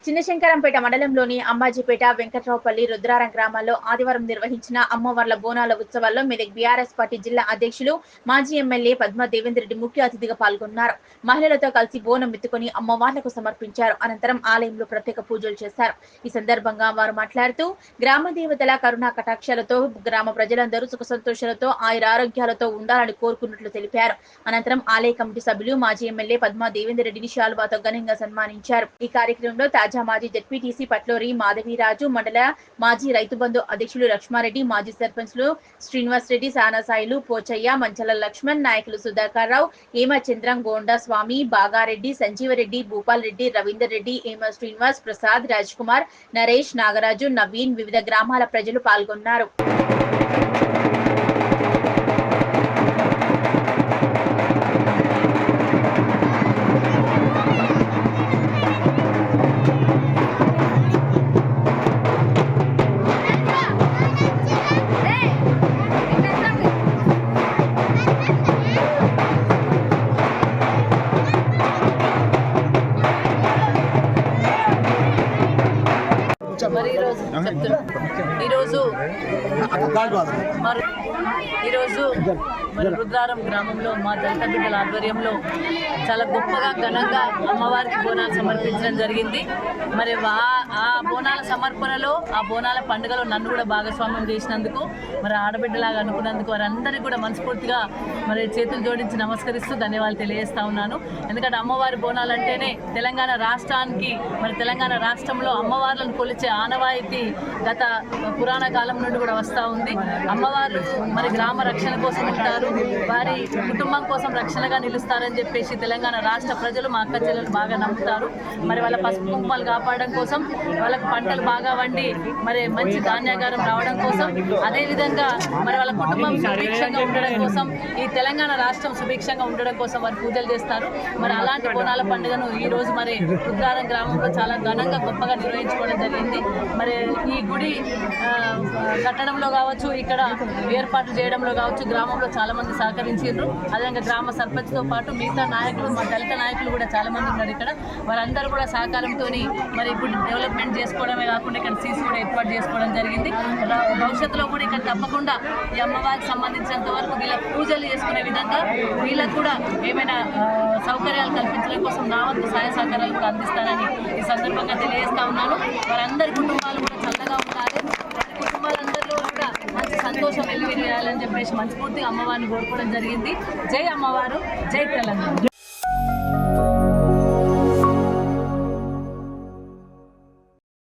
చిన్నశంకరంపేట మండలంలోని అంబాజీపేట, వెంకట్రావుపల్లి, రుద్రారం గ్రామాల్లో ఆదివారం నిర్వహించిన అమ్మవార్ల బోనాల ఉత్సవాల్లో మెదక్ బీఆర్ఎస్ పార్టీ జిల్లా అధ్యక్షులు, మాజీ ఎమ్మెల్యే పద్మా దేవేందర్ రెడ్డి ముఖ్య అతిథిగా పాల్గొన్నారు. మహిళలతో కలిసి బోనం ఎత్తుకుని అమ్మవార్లకు సమర్పించారు. అనంతరం ఆలయంలో ప్రత్యేక పూజలు చేశారు. ఈ సందర్భంగా వారు మాట్లాడుతూ, గ్రామ దేవతల కరుణా కటాక్షాలతో గ్రామ ప్రజలందరూ సుఖ సంతోషాలతో ఆయురారోగ్యాలతో ఉండాలని కోరుకున్నట్లు తెలిపారు. అనంతరం ఆలయ కమిటీ సభ్యులు మాజీ ఎమ్మెల్యే పద్మా దేవేందర్ రెడ్డిని శాలువాతో ఘనంగా సన్మానించారు. ఈ కార్యక్రమంలో తాజా మాజీ జెడ్పీటీసీ పట్లూరి మాధవీరాజు, మండల మాజీ రైతు బంధు అధ్యక్షులు లక్ష్మారెడ్డి, మాజీ సర్పంచ్లు శ్రీనివాస్ రెడ్డి, సానాసాయిలు, పోచయ్య, మంచల లక్ష్మణ్, నాయకులు సుధాకర్ రావు, ఏమచంద్రం, గోండా స్వామి, బాగారెడ్డి, సంజీవరెడ్డి, భూపాల్ రెడ్డి, రవీందర్ రెడ్డి, ఏమ శ్రీనివాస్, ప్రసాద్, రాజ్ కుమార్, నరేష్, నాగరాజు, నవీన్, వివిధ గ్రామాల ప్రజలు పాల్గొన్నారు. మరి ఈరోజు మరి రుద్రారం గ్రామంలో మా దళిత బిడ్డల ఆధ్వర్యంలో చాలా గొప్పగా ఘనంగా అమ్మవారికి బోనాలు సమర్పించడం జరిగింది. మరి ఆ బోనాల సమర్పణలో, ఆ బోనాల పండుగలో నన్ను కూడా భాగస్వామ్యం చేసినందుకు, మరి ఆడబిడ్డలాగా అనుకున్నందుకు వారందరికీ కూడా మనస్ఫూర్తిగా మరి చేతులు జోడించి నమస్కరిస్తూ ధన్యవాదాలు తెలియజేస్తా ఉన్నాను. ఎందుకంటే అమ్మవారి బోనాలు అంటేనే తెలంగాణ రాష్ట్రానికి, మరి తెలంగాణ రాష్ట్రంలో అమ్మవార్లను కొలిచే ఆనవాయితీ గత పురాణ కాలం నుండి కూడా వస్తూ ఉంది. అమ్మవారు మరి గ్రామ రక్షణ కోసం ఉంటారు, వారి కుటుంబం కోసం రక్షణగా నిలుస్తారని చెప్పేసి తెలంగాణ రాష్ట్ర ప్రజలు, మా అక్క చెల్లెలు బాగా నమ్ముతారు. మరి వాళ్ళ పసుపు కుంకుమలు కాపాడడం కోసం, వాళ్ళకి పంటలు బాగా వండి మరి మంచి ధాన్యాగారం రావడం కోసం, అదేవిధంగా మరి వాళ్ళ కుటుంబం సుభిక్షంగా ఉండడం కోసం, ఈ తెలంగాణ రాష్ట్రం సుభిక్షంగా ఉండడం కోసం వారు పూజలు చేస్తారు. మరి అలాంటి బోనాల పండుగను ఈరోజు మరి రుద్రారం గ్రామంలో చాలా ఘనంగా గొప్పగా నిర్వహించుకోవడం జరిగింది. మరి ఈ గుడి కట్టడంలో కావచ్చు, ఇక్కడ ఏర్పాట్లు చేయడంలో కావచ్చు, గ్రామంలో చాలా మంది సహకరించారు. అదేవిధంగా గ్రామ సర్పంచ్తో పాటు మిగతా నాయకులు, మా దళిత నాయకులు కూడా చాలా మంది ఉన్నారు ఇక్కడ. వారందరూ కూడా సహకారంతో మరి ఇప్పుడు డెవలప్మెంట్ చేసుకోవడమే కాకుండా ఇక్కడ సీసీ కూడా ఏర్పాటు చేసుకోవడం జరిగింది. భవిష్యత్తులో కూడా ఇక్కడ తప్పకుండా ఈ అమ్మవారికి సంబంధించినంత వరకు వీళ్ళ పూజలు చేసుకునే విధంగా వీళ్ళకు కూడా ఏమైనా సౌకర్యాలు కల్పించడం కోసం నా వంతు సహాయ సహకారాలు కూడా అందిస్తానని ఈ సందర్భంగా తెలియజేస్తా ఉన్నాను. వారందరి కుటుంబాలు కూడా చల్లగా ఉండాలి, వారి కుటుంబాలందరిలో కూడా మంచి సంతోషం వెలువరియాలని చెప్పేసి మనస్ఫూర్తిగా అమ్మవారిని కోరుకోవడం జరిగింది. జై అమ్మవారు, జై తెలంగాణ.